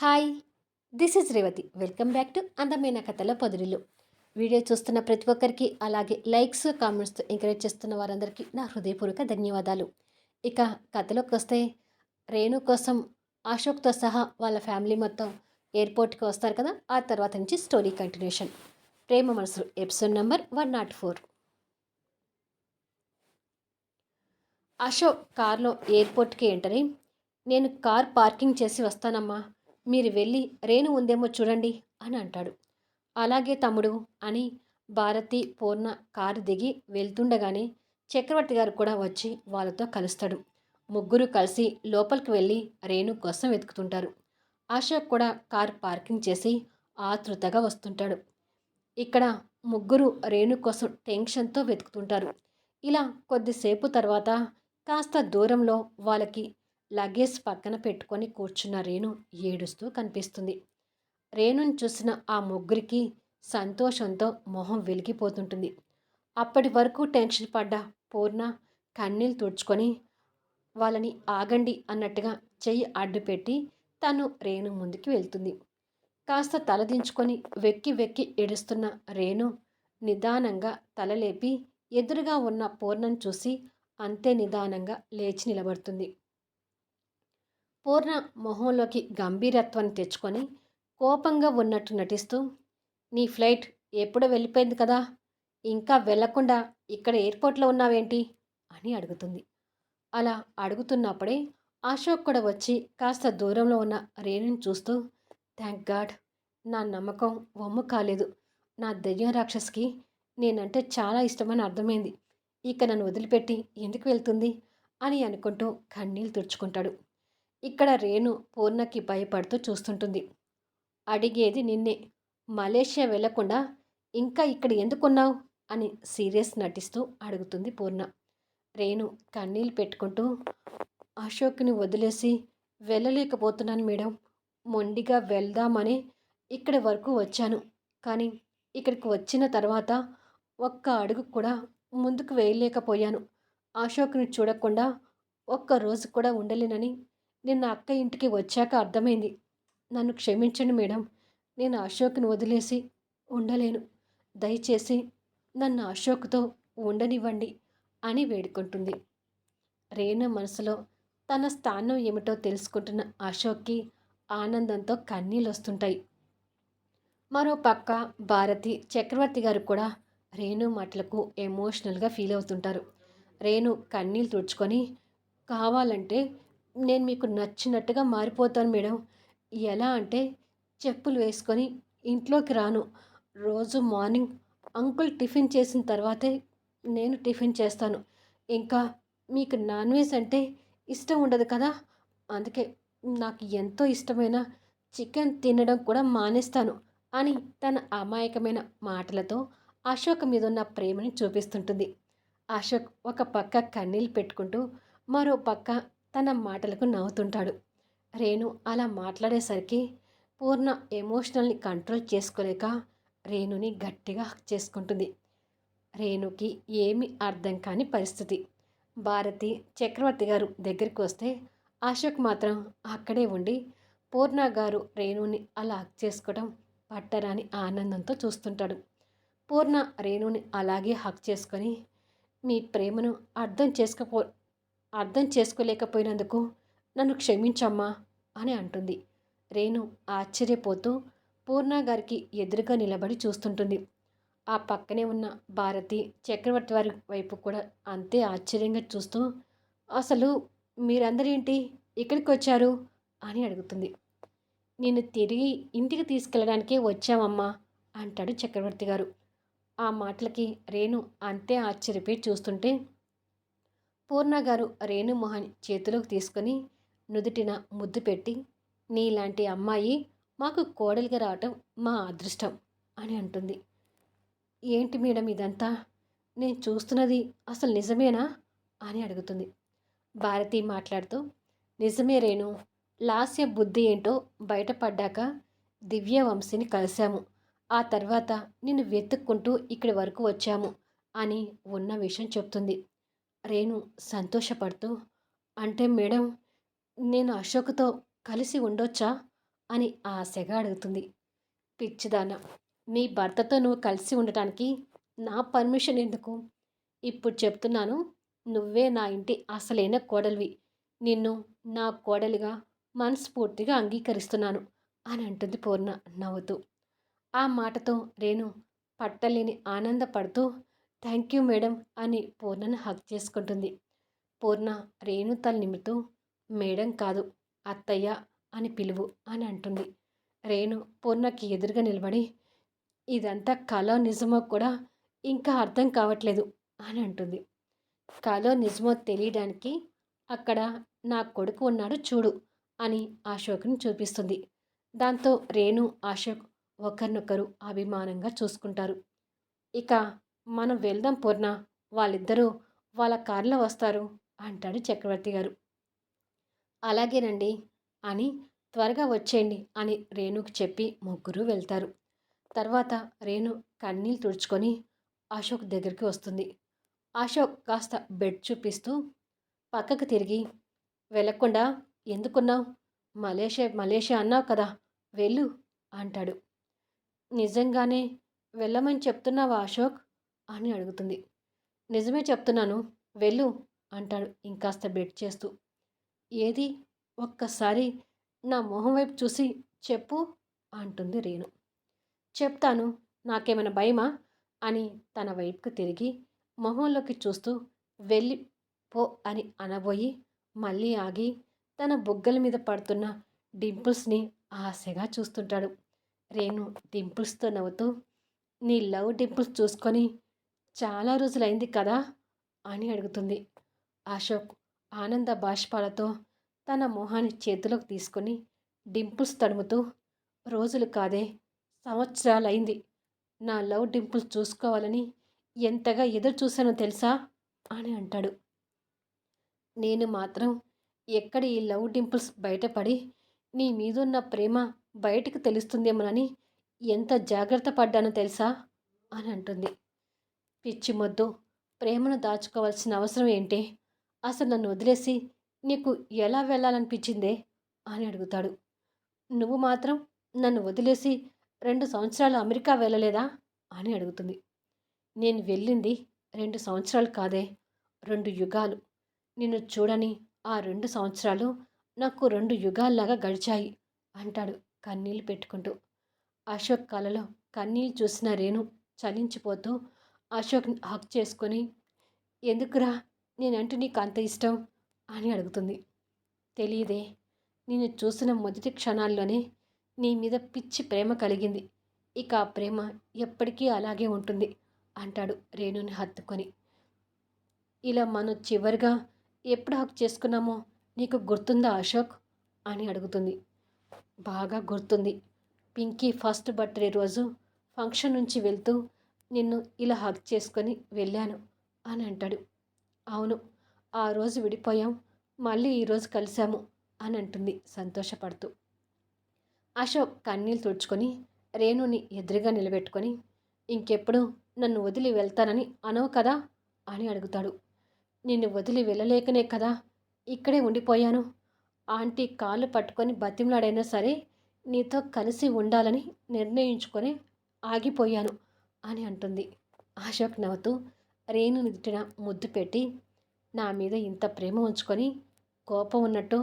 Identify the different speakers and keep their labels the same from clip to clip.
Speaker 1: Hi! This is Revathi. Welcome back to అందమైన కథల పొదిరిల్లు. Video చూస్తున్న ప్రతి ఒక్కరికి, అలాగే లైక్స్, కామెంట్స్‌తో ఎంకరేజ్ చేస్తున్న వారందరికీ నా హృదయపూర్వక ధన్యవాదాలు. ఇక కథలోకొస్తే రేణు కోసం అశోక్‌తో సహా వాళ్ళ ఫ్యామిలీ మొత్తం ఎయిర్‌పోర్ట్‌కి వస్తారు కదా! ఆ తర్వాత నుంచి స్టోరీ కంటిన్యూషన్. 'ప్రేమ మనసులు' ఎపిసోడ్ నంబర్ 104. అశోక్ కార్‌లో ఎయిర్‌పోర్ట్‌కి ఎంటర్ అయ్యి, "నేను కార్ పార్కింగ్ చేసి వస్తానమ్మా. మీరు వెళ్ళి రేణు ఉందేమో చూడండి" అని అంటాడు. "అలాగే తమ్ముడు" అని భారతి, పూర్ణ కారు దిగి వెళ్తుండగానే చక్రవర్తి గారు కూడా వచ్చి వాళ్ళతో కలుస్తాడు. ముగ్గురు కలిసి లోపలికి వెళ్ళి రేణు కోసం వెతుకుతుంటారు. అశోక్ కూడా కార్ పార్కింగ్ చేసి ఆతృతగా వస్తుంటాడు. ఇక్కడ ముగ్గురు రేణు కోసం టెన్షన్తో వెతుకుతుంటారు. ఇలా కొద్దిసేపు తర్వాత కాస్త దూరంలో వాళ్ళకి లగేజ్ పక్కన పెట్టుకొని కూర్చున్న రేణు ఏడుస్తూ కనిపిస్తుంది. రేణుని చూసిన ఆ ముగ్గురికి సంతోషంతో మొహం వెలిగిపోతుంటుంది. అప్పటి వరకు టెన్షన్ పడ్డ పూర్ణ కన్నీళ్ళు తుడుచుకొని వాళ్ళని ఆగండి అన్నట్టుగా చెయ్యి అడ్డుపెట్టి తను రేణు ముందుకి వెళ్తుంది. కాస్త తలదించుకొని వెక్కి వెక్కి ఏడుస్తున్న రేణు నిదానంగా తలలేపి ఎదురుగా ఉన్న పూర్ణను చూసి అంతే నిదానంగా లేచి నిలబడుతుంది. పూర్ణ మొహంలోకి గంభీరత్వాన్ని తెచ్చుకొని కోపంగా ఉన్నట్టు నటిస్తూ, "నీ ఫ్లైట్ ఎప్పుడో వెళ్ళిపోయింది కదా, ఇంకా వెళ్లకుండా ఇక్కడ ఎయిర్పోర్ట్లో ఉన్నావేంటి?" అని అడుగుతుంది. అలా అడుగుతున్నప్పుడే అశోక్ కూడా వచ్చి కాస్త దూరంలో ఉన్న రేణుని చూస్తూ, "థ్యాంక్ గాడ్, నా నమ్మకం వమ్ము కాలేదు. నా దెయ్యం రాక్షసికి నేనంటే చాలా ఇష్టమని అర్థమైంది. ఇక నన్ను వదిలిపెట్టి ఎందుకు వెళ్తుంది?" అని అనుకుంటూ కన్నీళ్ళు తుడుచుకుంటాడు. ఇక్కడ రేణు పూర్ణకి భయపడుతూ చూస్తుంటుంది. "అడిగేది నిన్నే. మలేషియా వెళ్లకుండా ఇంకా ఇక్కడ ఎందుకున్నావు?" అని సీరియస్ నటిస్తూ అడుగుతుంది పూర్ణ. రేణు కన్నీళ్ళు పెట్టుకుంటూ, "అశోక్‌ని వదిలేసి వెళ్ళలేకపోతున్నాను మేడం. మొండిగా వెళ్దామని ఇక్కడి వరకు వచ్చాను. కానీ ఇక్కడికి వచ్చిన తర్వాత ఒక్క అడుగు కూడా ముందుకు వేయలేకపోయాను. అశోక్‌ని చూడకుండా ఒక్క రోజు కూడా ఉండలేనని నిన్న అక్క ఇంటికి వచ్చాక అర్థమైంది. నన్ను క్షమించండి మేడం. నేను అశోక్‌ని వదిలేసి ఉండలేను. దయచేసి నన్ను అశోక్‌తో ఉండనివ్వండి" అని వేడుకుంటుంది. రేణు మనసులో తన స్థానం ఏమిటో తెలుసుకుంటున్న అశోక్‌కి ఆనందంతో కన్నీళ్ళొస్తుంటాయి. మరో పక్క భారతి, చక్రవర్తి గారు కూడా రేణు మాటలకు ఎమోషనల్‌గా ఫీల్ అవుతుంటారు. రేణు కన్నీళ్ళు తుడుచుకొని, "కావాలంటే నేను మీకు నచ్చినట్టుగా మారిపోతాను మేడం. ఎలా అంటే చెప్పులు వేసుకొని ఇంట్లోకి రాను. రోజు మార్నింగ్ అంకుల్ టిఫిన్ చేసిన తర్వాతే నేను టిఫిన్ చేస్తాను. ఇంకా మీకు నాన్ వెజ్ అంటే ఇష్టం ఉండదు కదా! అందుకే నాకు ఎంతో ఇష్టమైన చికెన్ తినడం కూడా మానేస్తాను" అని తన అమాయకమైన మాటలతో అశోక్ మీదున్న ప్రేమని చూపిస్తుంటుంది. అశోక్ ఒక పక్క కన్నీళ్ళు పెట్టుకుంటూ, మరో పక్క తన మాటలకు నవ్వుతుంటాడు. రేణు అలా మాట్లాడేసరికి పూర్ణ ఎమోషనల్ని కంట్రోల్ చేసుకోలేక రేణుని గట్టిగా హగ్ చేసుకుంటుంది. రేణుకి ఏమీ అర్థం కాని పరిస్థితి. భారతి, చక్రవర్తి గారు దగ్గరికి వస్తే అశోక్ మాత్రం అక్కడే ఉండి పూర్ణ గారు రేణుని అలా హగ్ చేసుకోవడం పట్టరాని ఆనందంతో చూస్తుంటాడు. పూర్ణ రేణుని అలాగే హక్ చేసుకొని, "మీ ప్రేమను అర్థం చేసుకోలేకపోయినందుకు నన్ను క్షమించమ్మా" అని అంటుంది. రేణు ఆశ్చర్యపోతూ పూర్ణ గారికి ఎదురుగా నిలబడి చూస్తుంటుంది. ఆ పక్కనే ఉన్న భారతి, చక్రవర్తి వారి వైపు కూడా అంతే ఆశ్చర్యంగా చూస్తూ, "అసలు మీరందరేంటి ఇక్కడికి వచ్చారు?" అని అడుగుతుంది. "నిన్ను తిరిగి ఇంటికి తీసుకెళ్ళడానికే వచ్చామమ్మా" అంటాడు చక్రవర్తి గారు. ఆ మాటలకి రేణు అంతే ఆశ్చర్యపోయి చూస్తుంటే, పూర్ణ గారు రేణు మొహాన్ని చేతిలోకి తీసుకొని నుదుటిన ముద్దు పెట్టి, "నీలాంటి అమ్మాయి మాకు కోడలిగా రావటం మా అదృష్టం" అని అంటుంది. "ఏంటి మేడం ఇదంతా? నేను చూస్తున్నది అసలు నిజమేనా?" అని అడుగుతుంది. భారతి మాట్లాడుతూ, "నిజమే రేణు. లాస్య బుద్ధి ఏంటో బయటపడ్డాక దివ్యవంశిని కలిశాము. ఆ తర్వాత నిన్ను వెతుక్కుంటూ ఇక్కడి వరకు వచ్చాము" అని ఉన్న విషయం చెప్తుంది. రేణు సంతోషపడుతూ, "అంటే మేడం, నేను అశోక్‌తో కలిసి ఉండొచ్చా?" అని ఆశగా అడుగుతుంది. పిచ్చిదాన, నీ భర్తతో నువ్వు కలిసి ఉండటానికి నా పర్మిషన్ ఎందుకు? ఇప్పుడు చెప్తున్నాను, నువ్వే నా ఇంటి అసలైన కోడలివి. నిన్ను నా కోడలిగా మనస్ఫూర్తిగా అంగీకరిస్తున్నాను అని అంటుంది పూర్ణ నవ్వుతూ. ఆ మాటతో రేణు పట్టలేని ఆనందపడుతూ థ్యాంక్ యూ మేడం అని పూర్ణను హగ్ చేసుకుంటుంది. పూర్ణ రేణు తల నిమురుతూ మేడం కాదు, అత్తయ్య అని పిలువు అని అంటుంది. రేణు పూర్ణకి ఎదురుగా నిలబడి ఇదంతా కలో నిజమో కూడా ఇంకా అర్థం కావట్లేదు అని అంటుంది. కలో నిజమో తెలియడానికి అక్కడ నా కొడుకు ఉన్నాడు చూడు అని అశోక్ని చూపిస్తుంది. దాంతో రేణు అశోక్ ఒకరినొకరు అభిమానంగా చూసుకుంటారు. ఇక మనం వెళ్దాం పూర్ణ, వాళ్ళిద్దరూ వాళ్ళ కారులో వస్తారు అంటాడు చక్రవర్తి గారు. అలాగేనండి అని త్వరగా వచ్చేయండి అని రేణుకు చెప్పి ముగ్గురు వెళ్తారు. తర్వాత రేణు కన్నీళ్ళు తుడుచుకొని అశోక్ దగ్గరికి వస్తుంది. అశోక్ కాస్త బెడ్ చూపిస్తూ పక్కకు తిరిగి వెళ్ళకుండా ఎందుకున్నావు? మలేషియా అన్నావు కదా, వెళ్ళు అంటాడు. నిజంగానే వెళ్ళమని చెప్తున్నావా అశోక్ అని అడుగుతుంది. నిజమే చెప్తున్నాను, వెళ్ళు అంటాడు ఇంకాస్త బెడ్ చేస్తూ. ఏది ఒక్కసారి నా మొహం వైపు చూసి చెప్పు అంటుంది రేణు. చెప్తాను, నాకేమైనా భయమా అని తన వైపుకు తిరిగి మొహంలోకి చూస్తూ వెళ్ళి పో అని అనబోయి మళ్ళీ ఆగి తన బుగ్గల మీద పడుతున్న డింపుల్స్ని ఆశగా చూస్తుంటాడు. రేణు డింపుల్స్తో నవ్వుతూ నీ లవ్ డింపుల్స్ చూసుకొని చాలా రోజులైంది కదా అని అడుగుతుంది. అశోక్ ఆనంద బాష్పాలతో తన మొహాన్ని చేతిలోకి తీసుకొని డింపుల్స్ తడుముతూ రోజులు కాదే సంవత్సరాలైంది నా లవ్ డింపుల్స్ చూసుకోవాలని ఎంతగా ఎదురు చూశానో తెలుసా అని అంటాడు. నేను మాత్రం ఎక్కడ ఈ లవ్ డింపుల్స్ బయటపడి నీ మీదున్న ప్రేమ బయటకు తెలుస్తుందేమోనని ఎంత జాగ్రత్త పడ్డానో తెలుసా అని అంటుంది. పిచ్చి మొద్దు, ప్రేమను దాచుకోవాల్సిన అవసరం ఏంటి? అసలు నన్ను వదిలేసి నీకు ఎలా వెళ్ళాలనిపించిందే అని అడుగుతాడు. నువ్వు మాత్రం నన్ను వదిలేసి 2 సంవత్సరాలు అమెరికా వెళ్ళలేదా అని అడుగుతుంది. నేను వెళ్ళింది 2 సంవత్సరాలు కాదే, 2 యుగాలు. నిన్ను చూడని ఆ 2 సంవత్సరాలు నాకు 2 యుగాల్లాగా గడిచాయి అంటాడు కన్నీళ్లు పెట్టుకుంటూ. అశోక్ కలలో కన్నీళ్ళు చూసిన రేణు చలించిపోతూ అశోక్ని హక్ చేసుకొని ఎందుకురా నేనంటే నీకు అంత ఇష్టం అని అడుగుతుంది. తెలియదే, నేను చూసిన మొదటి క్షణాల్లోనే నీ మీద పిచ్చి ప్రేమ కలిగింది. ఇక ఆ ప్రేమ ఎప్పటికీ అలాగే ఉంటుంది అంటాడు రేణుని హత్తుకొని. ఇలా మనం చివరిగా ఎప్పుడు హక్ చేసుకున్నామో నీకు గుర్తుందా అశోక్ అని అడుగుతుంది. బాగా గుర్తుంది. పింకీ ఫస్ట్ బర్త్డే రోజు ఫంక్షన్ నుంచి వెళ్తూ నిన్ను ఇలా హగ్ చేసుకొని వెళ్ళాను అని అంటాడు. అవును, ఆ రోజు విడిపోయాం, మళ్ళీ ఈరోజు కలిశాము అని అంటుంది సంతోషపడుతూ. అశోక్ కన్నీళ్ళు తుడుచుకొని రేణుని ఎదురుగా నిలబెట్టుకొని ఇంకెప్పుడు నన్ను వదిలి వెళ్తానని అనవు కదా అని అడుగుతాడు. నిన్ను వదిలి వెళ్ళలేకనే కదా ఇక్కడే ఉండిపోయాను. ఆంటీ కాళ్ళు పట్టుకొని బతిమలాడైనా సరే నీతో కలిసి ఉండాలని నిర్ణయించుకొని ఆగిపోయాను అని అంటుంది. అశోక్ నవ్వుతూ రేణు నుదుటిన ముద్దు పెట్టి నా మీద ఇంత ప్రేమ ఉంచుకొని కోపం ఉన్నట్టు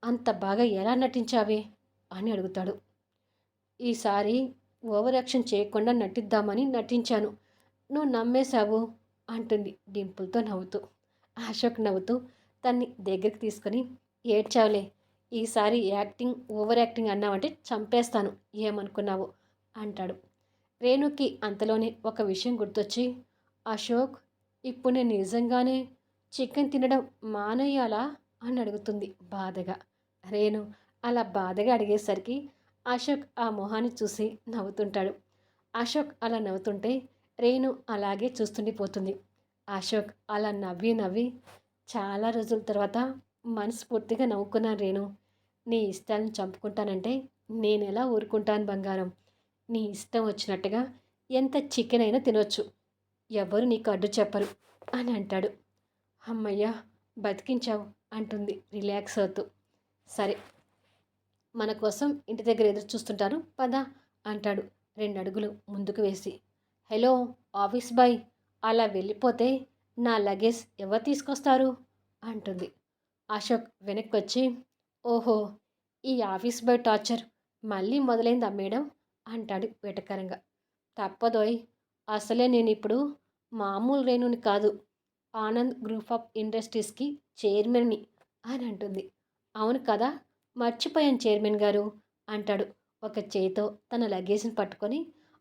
Speaker 1: అంత బాగా ఎలా నటించావే అని అడుగుతాడు. ఈసారి ఓవర్ యాక్షన్ చేయకుండా నటిద్దామని నటించాను, నువ్వు నమ్మేశావు అంటుంది డింపుల్తో నవ్వుతూ. అశోక్ నవ్వుతూ తన్ని దగ్గరికి తీసుకొని ఏడ్చావులే, ఈసారి ఓవర్ యాక్టింగ్ అన్నావంటే చంపేస్తాను, ఏమనుకున్నావు అంటాడు. రేణుకి అంతలోనే ఒక విషయం గుర్తొచ్చి అశోక్ ఇప్పుడు నేను నిజంగానే చికెన్ తినడం మానేయాలా అని అడుగుతుంది బాధగా. రేణు అలా బాధగా అడిగేసరికి అశోక్ ఆ మొహాన్ని చూసి నవ్వుతుంటాడు. అశోక్ అలా నవ్వుతుంటే రేణు అలాగే చూస్తుండిపోతుంది. అశోక్ అలా నవ్వి నవ్వి చాలా రోజుల తర్వాత మనస్ఫూర్తిగా నవ్వుకున్నాను. రేణు, నీ ఇష్టాలను చంపుకుంటానంటే నేను ఎలా ఊరుకుంటాను బంగారం. నీ ఇష్టం వచ్చినట్టుగా ఎంత చికెన్ అయినా తినొచ్చు, ఎవరు నీకు అడ్డు చెప్పరు అని అంటాడు. అమ్మయ్య, బతికించావు అంటుంది రిలాక్స్ అవుతూ. సరే, మన కోసం ఇంటి దగ్గర ఎదురు చూస్తుంటారు పద అంటాడు 2 అడుగులు ముందుకు వేసి. హలో ఆఫీస్ బాయ్, అలా వెళ్ళిపోతే నా లగేజ్ ఎవరు తీసుకొస్తారు అంటుంది. అశోక్ వెనక్కొచ్చి ఓహో, ఈ ఆఫీస్ బాయ్ టార్చర్ మళ్ళీ మొదలైందా మేడం అంటాడు వెటకరంగా. తప్పదోయ్, అసలే నేనిప్పుడు మామూలు రేణుని కాదు, ఆనంద్ గ్రూప్ ఆఫ్ ఇండస్ట్రీస్కి చైర్మన్ని అని అంటుంది. అవును కదా, మర్చిపోయాను చైర్మన్ గారు అంటాడు ఒక చేయితో తన లగేజ్ని పట్టుకొని,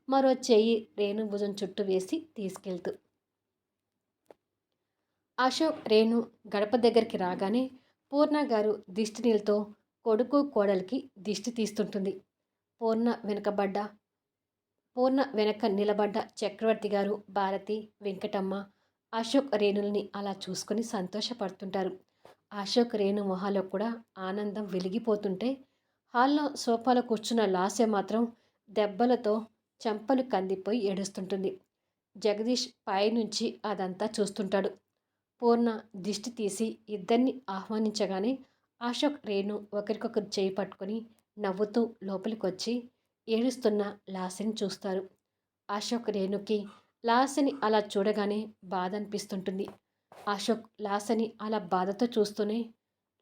Speaker 1: మరో చెయ్యి రేణు భుజం చుట్టూ వేసి తీసుకెళ్తూ. అశోక్ రేణు గడప దగ్గరికి రాగానే పూర్ణ గారు దిష్టి నీళ్ళతో కొడుకు కోడలికి దిష్టి తీస్తుంటుంది. పూర్ణ వెనుకబడ్డ పూర్ణ వెనక నిలబడ్డ చక్రవర్తి గారు, భారతి, వెంకటమ్మ అశోక్ రేణుల్ని అలా చూసుకొని సంతోషపడుతుంటారు. అశోక్ రేణు మొహాలో కూడా ఆనందం వెలిగిపోతుంటే, హాల్లో సోఫాలో కూర్చున్న లాస్య మాత్రం దెబ్బలతో చెంపలు కందిపోయి ఏడుస్తుంటుంది. జగదీష్ పైనుంచి అదంతా చూస్తుంటాడు. పూర్ణ దిష్టి తీసి ఇద్దరిని ఆహ్వానించగానే అశోక్ రేణు ఒకరికొకరు చేయి పట్టుకొని నవ్వుతూ లోపలికొచ్చి ఏడుస్తున్న లాస్యని చూస్తారు. అశోక్ రేణుకి లాస్యని అలా చూడగానే బాధ అనిపిస్తుంటుంది. అశోక్ లాస్యని అలా బాధతో చూస్తూనే,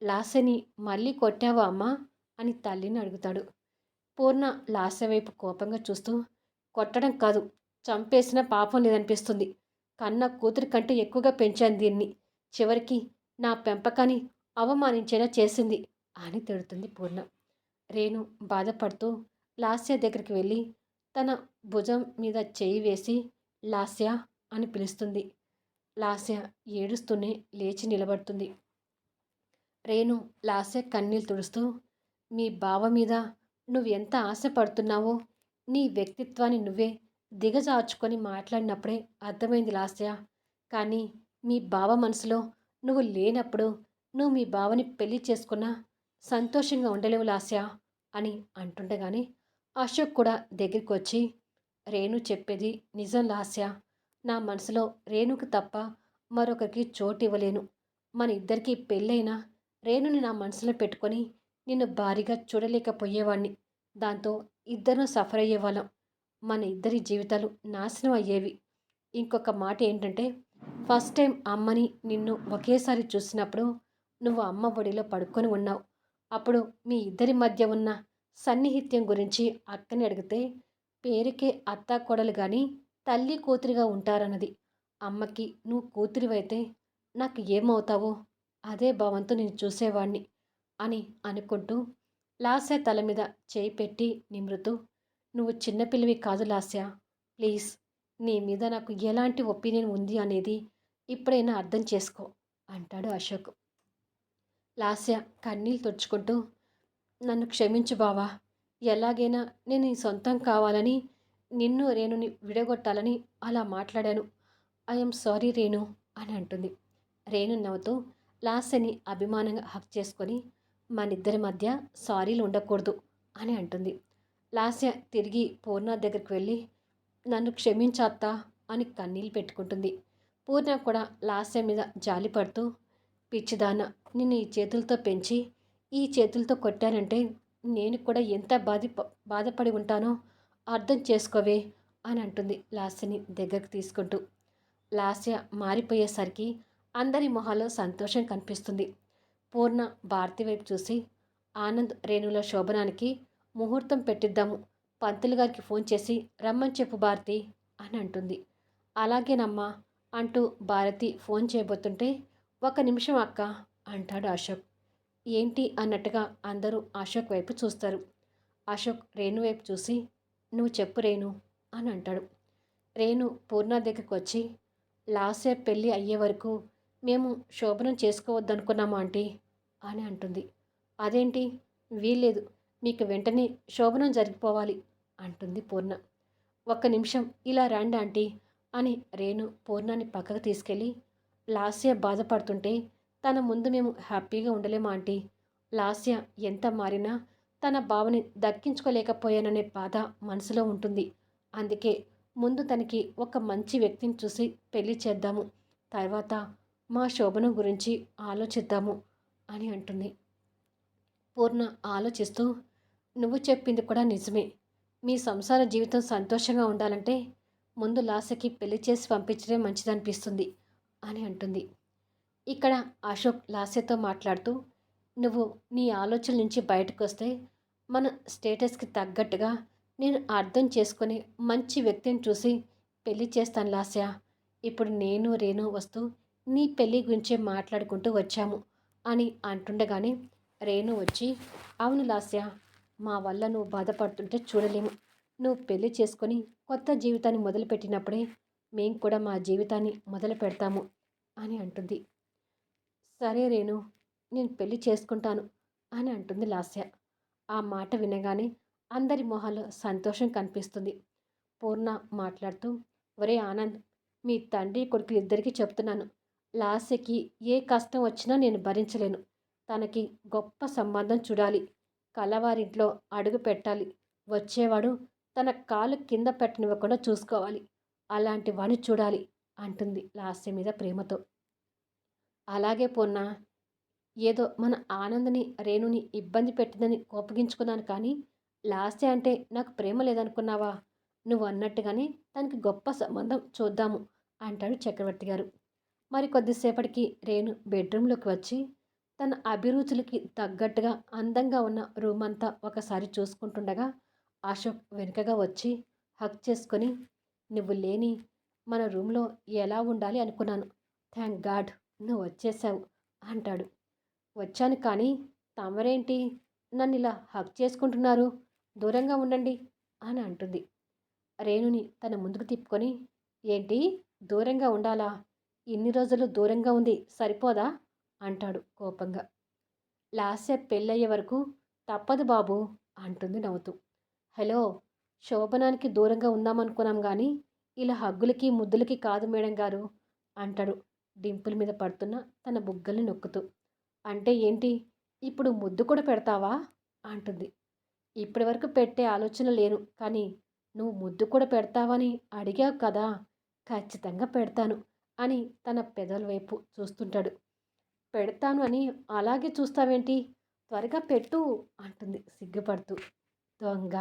Speaker 1: లాస్యని మళ్ళీ కొట్టావా అమ్మా అని తల్లిని అడుగుతాడు. పూర్ణ లాస్య వైపు కోపంగా చూస్తూ, కొట్టడం కాదు, చంపేసిన పాపం లేదనిపిస్తుంది. కన్న కూతురి కంటే ఎక్కువగా పెంచాను దీన్ని, చివరికి నా పెంపకాన్ని అవమానించేలా చేసింది అని తిడుతుంది పూర్ణ. రేణు బాధపడుతూ లాస్య దగ్గరికి వెళ్ళి తన భుజం మీద చేయి వేసి లాస్య అని పిలుస్తుంది. లాస్య ఏడుస్తూనే లేచి నిలబడుతుంది. రేణు లాస్య కన్నీళ్ళు తుడుస్తూ, మీ బావ మీద నువ్వెంత ఆశపడుతున్నావో నీ వ్యక్తిత్వాన్ని నువ్వే దిగజార్చుకొని మాట్లాడినప్పుడే అర్థమైంది లాస్య. కానీ మీ బావ మనసులో నువ్వు లేనప్పుడు నువ్వు మీ బావని పెళ్లి చేసుకున్నా సంతోషంగా ఉండలేవు లాస్య అని అంటుండగానే అశోక్ కూడా దగ్గరికి వచ్చి, రేణు చెప్పేది నిజం లాస్య. నా మనసులో రేణుకు తప్ప మరొకరికి చోటు ఇవ్వలేను. మన ఇద్దరికీ పెళ్ళైనా రేణుని నా మనసులో పెట్టుకొని నిన్ను భారీగా చూడలేకపోయేవాణ్ణి. దాంతో ఇద్దరం సఫర్ అయ్యేవాళ్ళం. మన ఇద్దరి జీవితాలు నాశనం అయ్యేవి. ఇంకొక మాట ఏంటంటే, ఫస్ట్ టైం అమ్మని నిన్ను ఒకేసారి చూసినప్పుడు నువ్వు అమ్మ ఒడిలో పడుకొని ఉన్నావు. అప్పుడు మీ ఇద్దరి మధ్య ఉన్న సన్నిహిత్యం గురించి అక్కని అడిగితే, పేరుకే అత్తా కోడలు కానీ తల్లి కూతురిగా ఉంటారన్నది. అమ్మకి నువ్వు కూతురివైతే నాకు ఏమవుతావో అదే భావంతో నేను చూసేవాణ్ణి అని అనుకుంటూ లాస్య తల మీద చేయి పెట్టి నిమృతూ, నువ్వు చిన్నపిల్లవి కాదు లాస్య, ప్లీజ్, నీ మీద నాకు ఎలాంటి ఒపీనియన్ ఉంది అనేది ఇప్పుడైనా అర్థం చేసుకో అంటాడు అశోక్. లాస్య కన్నీళ్ళు తుడుచుకుంటూ, నన్ను క్షమించు బావా, ఎలాగైనా నేను నీ సొంతం కావాలని, నిన్ను రేణుని విడగొట్టాలని అలా మాట్లాడాను. ఐఎమ్ సారీ రేణు అని అంటుంది. రేణు నవ్వుతూ లాస్యని అభిమానంగా హక్ చేసుకొని, మనిద్దరి మధ్య సారీలు ఉండకూడదు అని అంటుంది. లాస్య తిరిగి పూర్ణ దగ్గరికి వెళ్ళి, నన్ను క్షమించాత్తా అని కన్నీళ్ళు పెట్టుకుంటుంది. పూర్ణ కూడా లాస్య మీద జాలి పడుతూ, పిచ్చిదాన, నిన్ను ఈ చేతులతో పెంచి ఈ చేతులతో కొట్టానంటే నేను కూడా ఎంత బాధపడి ఉంటానో అర్థం చేసుకోవే అని అంటుంది లాస్యని దగ్గరికి తీసుకుంటూ. లాస్య మారిపోయేసరికి అందరి మొహాల్లో సంతోషం కనిపిస్తుంది. పూర్ణ భారతి వైపు చూసి, ఆనంద్ రేణుల శోభనానికి ముహూర్తం పెట్టిద్దాము, పంతులు గారికి ఫోన్ చేసి రమ్మని చెప్పు భారతి అని అంటుంది. అలాగేనమ్మా అంటూ భారతి ఫోన్ చేయబోతుంటే, ఒక నిమిషం అక్క అంటాడు అశోక్. ఏంటి అన్నట్టుగా అందరూ అశోక్ వైపు చూస్తారు. అశోక్ రేణు వైపు చూసి, నువ్వు చెప్పు రేణు అని అంటాడు. రేణు పూర్ణ దగ్గరికి వచ్చి, లాస్య పెళ్ళి అయ్యే వరకు మేము శోభనం చేసుకోవద్దనుకున్నాము ఆంటీ అని అంటుంది. అదేంటి, వీల్లేదు, మీకు వెంటనే శోభనం జరిగిపోవాలి అంటుంది పూర్ణ. ఒక్క నిమిషం ఇలా రండి ఆంటీ అని రేణు పూర్ణాన్ని పక్కకు తీసుకెళ్ళి, లాస్య బాధపడుతుంటే తన ముందు మేము హ్యాపీగా ఉండలేము ఆంటీ. లాస్య ఎంత మారినా తన బావని దక్కించుకోలేకపోయాననే బాధ మనసులో ఉంటుంది. అందుకే ముందు తనకి ఒక మంచి వ్యక్తిని చూసి పెళ్లి చేద్దాము, తర్వాత మా శోభనం గురించి ఆలోచిద్దాము అని అంటుంది. పూర్ణ ఆలోచిస్తూ, నువ్వు చెప్పింది కూడా నిజమే. మీ సంసార జీవితం సంతోషంగా ఉండాలంటే ముందు లాస్యకి పెళ్లి చేసి పంపించడమే మంచిదనిపిస్తుంది అని అంటుంది. ఇక్కడ అశోక్ లాస్యతో మాట్లాడుతూ, నువ్వు నీ ఆలోచనల నుంచి బయటకొస్తే మన స్టేటస్కి తగ్గట్టుగా నేను అర్థం చేసుకొని మంచి వ్యక్తిని చూసి పెళ్లి చేస్తాను లాస్య. ఇప్పుడు నేను రేణు వస్తూ నీ పెళ్లి గురించే మాట్లాడుకుంటూ వచ్చాము అని అంటుండగానే రేణు వచ్చి, అవును లాస్య, మా వల్ల నువ్వు బాధపడుతుంటే చూడలేము. నువ్వు పెళ్లి చేసుకొని కొత్త జీవితాన్ని మొదలుపెట్టినప్పుడే మేము కూడా మా జీవితాన్ని మొదలు పెడతాము అని అంటుంది. సరే రేణు, నేను పెళ్లి చేసుకుంటాను అని అంటుంది లాస్య. ఆ మాట వినగానే అందరి మొహాల్లో సంతోషం కనిపిస్తుంది. పూర్ణ మాట్లాడుతూ, ఒరే ఆనంద్, మీ తండ్రి కొడుకులిద్దరికీ చెప్తున్నాను, లాస్యకి ఏ కష్టం వచ్చినా నేను భరించలేను. తనకి గొప్ప సంబంధం చూడాలి. కలవారింట్లో అడుగు పెట్టాలి. వచ్చేవాడు తన కాలు కింద పెట్టనివ్వకుండా చూసుకోవాలి. అలాంటి వాడిని చూడాలి అంటుంది లాస్య మీద ప్రేమతో. అలాగే పూర్ణ, ఏదో మన ఆనందని రేణుని ఇబ్బంది పెట్టిందని కోపగించుకున్నాను, కానీ లాస్య అంటే నాకు ప్రేమ లేదనుకున్నావా? నువ్వు అన్నట్టుగానే తనకి గొప్ప సంబంధం చూద్దాము అంటాడు చక్రవర్తి గారు. మరి కొద్దిసేపటికి రేణు బెడ్రూమ్లోకి వచ్చి తన అభిరుచులకి తగ్గట్టుగా అందంగా ఉన్న రూమ్ అంతా ఒకసారి చూసుకుంటుండగా అశోక్ వెనుకగా వచ్చి హక్ చేసుకొని, నువ్వు లేని మన రూమ్లో ఎలా ఉండాలి అనుకున్నాను. థ్యాంక్ గాడ్ నువ్వు వచ్చేసావు అంటాడు. వచ్చాను, కానీ తమరేంటి నన్ను ఇలా హక్ చేసుకుంటున్నారు? దూరంగా ఉండండి అని అంటుంది. రేణుని తన ముందుకు తిప్పుకొని, ఏంటి దూరంగా ఉండాలా? ఇన్ని రోజులు దూరంగా ఉంది సరిపోదా అంటాడు కోపంగా. లాస్య పెళ్ళయ్యే వరకు తప్పదు బాబు అంటుంది నవ్వుతూ. హలో, శోభనానికి దూరంగా ఉందామనుకున్నాం, కానీ ఇలా హగ్గులకి ముద్దులకి కాదు మేడం గారు అంటాడు డింపుల్ మీద పడుతున్న తన బుగ్గల్ని నొక్కుతూ. అంటే ఏంటి, ఇప్పుడు ముద్దు కూడా పెడతావా అంటుంది. ఇప్పటి వరకు పెట్టే ఆలోచన లేను, కానీ నువ్వు ముద్దు కూడా పెడతావని అడిగావు కదా, ఖచ్చితంగా పెడతాను అని తన పెదవుల వైపు చూస్తుంటాడు. పెడతాను అని అలాగే చూస్తావేంటి, త్వరగా పెట్టు అంటుంది సిగ్గుపడుతూ. దొంగ,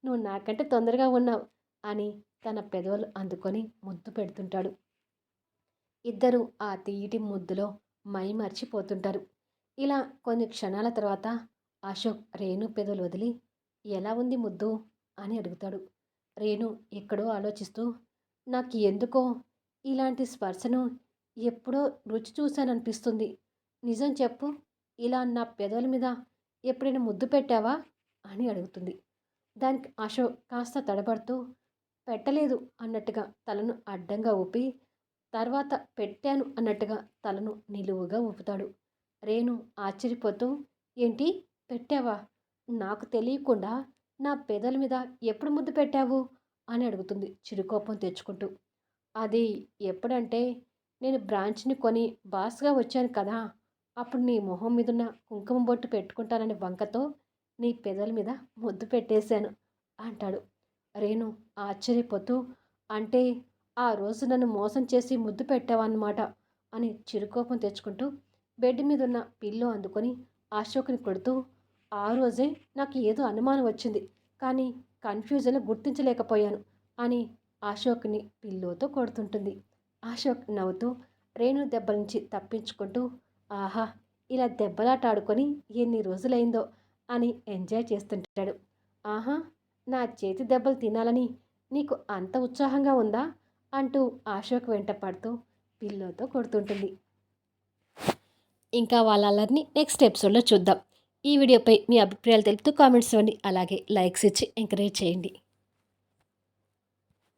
Speaker 1: నువ్వు నాకంటే తొందరగా ఉన్నావు అని తన పెదవులు అందుకొని ముద్దు పెడుతుంటాడు. ఇద్దరు ఆ తీయటి ముద్దులో మై మర్చిపోతుంటారు. ఇలా కొన్ని క్షణాల తర్వాత అశోక్ రేణు పెదవులు వదిలి, ఎలా ఉంది ముద్దు అని అడుగుతాడు. రేణు ఎక్కడో ఆలోచిస్తూ, నాకు ఎందుకో ఇలాంటి స్పర్శను ఎప్పుడో రుచి చూశాననిపిస్తుంది. నిజం చెప్పు, ఇలా నా పెదవుల మీద ఎప్పుడైనా ముద్దు పెట్టావా అని అడుగుతుంది. దానికి అశోక్ కాస్త తడబడుతూ, పెట్టలేదు అన్నట్టుగా తలను అడ్డంగా ఊపి, తర్వాత పెట్టాను అన్నట్టుగా తలను నిలువుగా ఊపుతాడు. రేణు ఆశ్చర్యపోతూ, ఏంటి పెట్టావా? నాకు తెలియకుండా నా పెదవుల మీద ఎప్పుడు ముద్దు పెట్టావు అని అడుగుతుంది చిరుకోపం తెచ్చుకుంటూ. అది ఎప్పుడంటే, నేను బ్రాంచ్ని కొని బాస్గా వచ్చాను కదా, అప్పుడు నీ మొహం మీదున్న కుంకుమ బొట్టు పెట్టుకుంటానని వంకతో నీ పెదవుల మీద ముద్దు పెట్టేశాను అంటాడు. రేణు ఆశ్చర్యపోతూ, అంటే ఆ రోజు నన్ను మోసం చేసి ముద్దు పెట్టావన్నమాట అని చిరుకోపం తెచ్చుకుంటూ బెడ్ మీద ఉన్న పిల్లో అందుకొని అశోక్ని కొడుతూ, ఆ రోజే నాకు ఏదో అనుమానం వచ్చింది, కానీ కన్ఫ్యూజన్లో గుర్తించలేకపోయాను అని అశోక్ని పిల్లోతో కొడుతుంటుంది. అశోక్ నవ్వుతూ రేణు దెబ్బల నుంచి తప్పించుకుంటూ, ఆహా, ఇలా దెబ్బలాట ఆడుకొని ఎన్ని రోజులైందో అని ఎంజాయ్ చేస్తుంటాడు. ఆహా, నా చేతి దెబ్బలు తినాలని నీకు అంత ఉత్సాహంగా ఉందా అంటూ అశోక్ వెంట పడుతూ పిల్లోతో కొడుతుంటుంది. ఇంకా వాళ్ళ అల్లరిని నెక్స్ట్ ఎపిసోడ్లో చూద్దాం. ఈ వీడియోపై మీ అభిప్రాయాలు తెలుపుతూ కామెంట్స్ ఇవ్వండి. అలాగే లైక్స్ ఇచ్చి ఎంకరేజ్ చేయండి.